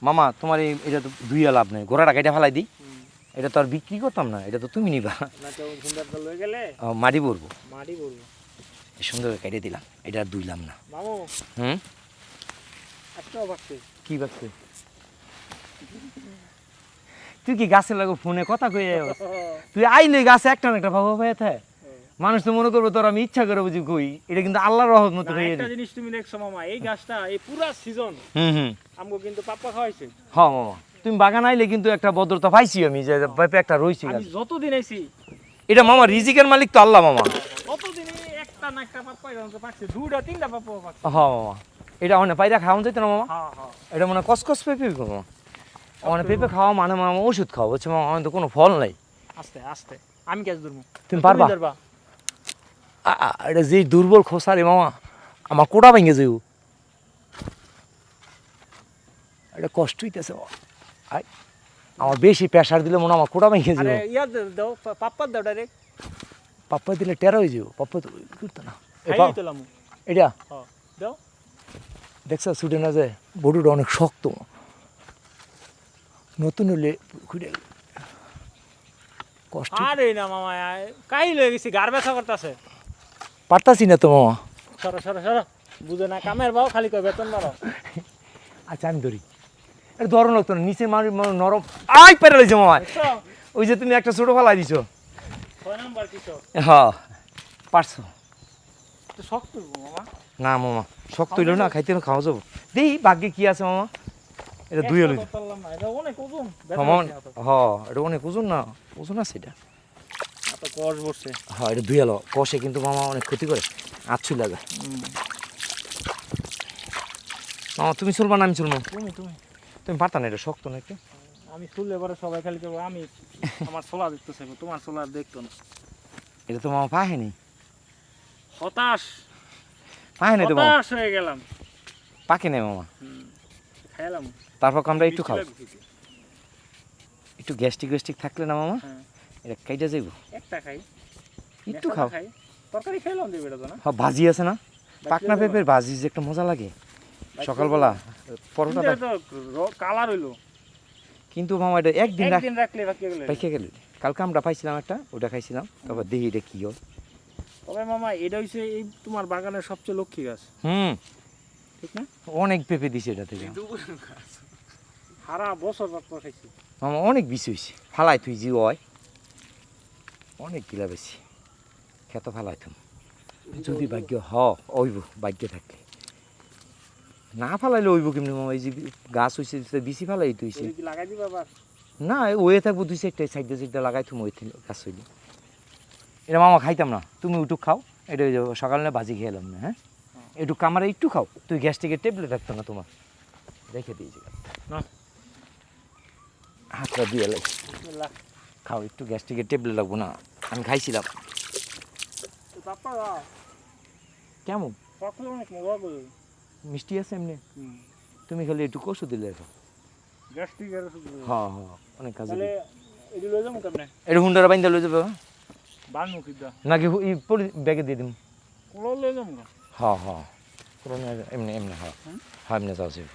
মামা তোমার এটা তো ধুইয়া লাভ নেই, ঘোড়াটা কেটে ফেলাই দিই, এটা তো আর বিক্রি করতাম না, এটা তো তুমি নিবা। মাটি পড়বো, সুন্দর কেটে দিলাম, এটা আর ধুইলাম না। হুম, কি বাকছে? তুই কি গাছে লাগো ফোনে কথা কয়ে তুই আইলে গাছে একটা না একটা ভাবো হয়ে থাকে, মানুষ তো মনে করবো তোর আমি ইচ্ছা করে বুঝি কই, এটা কিন্তু আল্লাহর রহমত মতো হয়ে একটা জিনিস তুমি দেখছো মামা, এই গাছটা এই পুরা সিজন আমগো কিন্তু পাপ্পা খাওয়াইছে। হ্যাঁ মামা, তুমি বাগান আইলে কিন্তু একটা ভদ্রতা পাইছি আমি, যে পেঁপে একটা রইছি গাছ। আমি যতদিন আইছি এটা মামা রিজিকের মালিক তো আল্লাহ মামা। ততদিন একটা না একটা পাপ্পা পাচ্ছে, দুইটা তিনটা পাপ্পা পাচ্ছে। হ্যাঁ মামা, এটা অনেক পায়রা খাওয়ান যেত না মামা, হ্যাঁ হ্যাঁ, এটা মনে কসকস পেঁপে মামা, অনেক পেঁপে খাওয়া মানে মামা ওষুধ খাওয়া, বুঝছো মামা, আমার তো কোনো ফল নাই। আস্তে আস্তে আমি গ্যাস ধরবো, তুমি পারবা? এটা যে দুর্বল খোসা রে মামা, আমার কোটা ভেঙে যাইব, এটা কষ্ট হইতেছে আমার, বেশি প্রেশার দিলে মনে আমার কোটা ভেঙে যাবো। ইয়া দাও পাপ্পা দাও ডাইরেক্ট, পাপ্পা দিলে টেরা হয়ে যাবো, পাপ্পা তো করতো না। এটা দাও, দেখছো ছুটে না যায়, বডুটা অনেক শক্ত, নতুন হলে খুঁড়ে কষ্ট। আরে না মামা, কাই লয়ে গেছি, গার ব্যথা করতেছে, পারতাছি না তো মামা। সরো সরো সরো, বুঝে না কামের বাও, খালি কয় বেতন মারো। আচ্ছা আমি ধরি, এটা ধরো লাগতো না, নিচে মারি নরম, আই পেরে লাইছে মামা, ওই যে তুমি একটা ছোট ফালাই দিছো। 6 নাম্বার কৃষক। হ্যাঁ পারছো তো শক্ত মামা। না মামা, শক্ত হইলো না, খাইতে খাওয়া যাবো, দেই ভাগ্যে কি আছে মামা, এটা দুই হলো। এটা অনেক ওজন, এটা অনেক ওজন, না ওজন আছে এটা, এত কষ বসছে। হ্যাঁ এটা দুই হলো, কষে কিন্তু মামা অনেক ক্ষতি করে, আচ্ছু লাগে। মামা তুমি চলবা না আমি চলবো? তুমি তুমি তুমি পারতা না, এটা শক্ত না একটু। আমি শুনলে পরে সবাই খালি করবো আমি আমার সোলা দেখতেছে, তোমার সোলা দেখতো না। এটা তো মামা পাহেনি, হতাশ পাহে নাই তো মামা, হতাশ হয়ে গেলাম। পাকে নাই মামা, খাইলাম। তারপর আমরা একটু খাও, একটু গ্যাস্ট্রিক থাকলে না মামা, এটা খাইটা যাইব, একটা খাই, একটু খাও। তরকারি খাইলাম দেবে এটা তো না। হ্যাঁ ভাজি আছে না, পাকনা পেঁপের ভাজি যে একটা মজা লাগে সকালবেলা পরোটা কালার হইলো, কিন্তু মামা এটা একদিন রাখলে পাইকে গেলে, কালকে আমরা পাইছিলাম একটা, ওটা খাইছিলাম, তারপর দেখি এটা কি হয়। তবে মামা এটা হচ্ছে এই তোমার বাগানের সবচেয়ে লক্ষ্মী গাছ, ঠিক না? অনেক পেঁপে দিছে এটা থেকে, সারা বছর পাপ্পা খাইছি মামা, অনেক বেশি হয়েছে, ফালাই তুই জি হয় অনেক গিলা বেশি, খেত ফালাই তুমি যদি ভাগ্য ওইব, ভাগ্য থাকলে, না ফালাইলে ওইব কেমনি মামা, এই যে গাছ হয়েছে বেশি ফালাই তো হয়েছে লাগাই দিবা আবার না, ওয়ে থাকবো দুই সাইডে লাগাই তুমি ওই গাছ হইলে, এটা মামা খাইতাম না, তুমি ওইটুক খাও, এটা সকালে না ভাজি খেয়ে এলাম না, হ্যাঁ একটু কামারে একটু খাও, তুই গ্যাস্ট্রিকের ট্যাবলেট রাখতো না তোমার, রেখে দিয়েছি হাতটা দিয়ে লাগে, খাও একটু, গ্যাস্ট্রিকের ট্যাবলেট লাগবো না, আমি খাইছিলাম। কেমন মিষ্টি আছে এমনি, তুমি খালি একটু কষু দিলে এখন, হ্যাঁ অনেক কাজ, এটা হুন্ডারা বাইন্দা লয়ে যাবে নাকি ব্যাগে দিয়ে দিম? হ্যাঁ এমনি হ্যাঁ এমনি যাওয়া যাবে।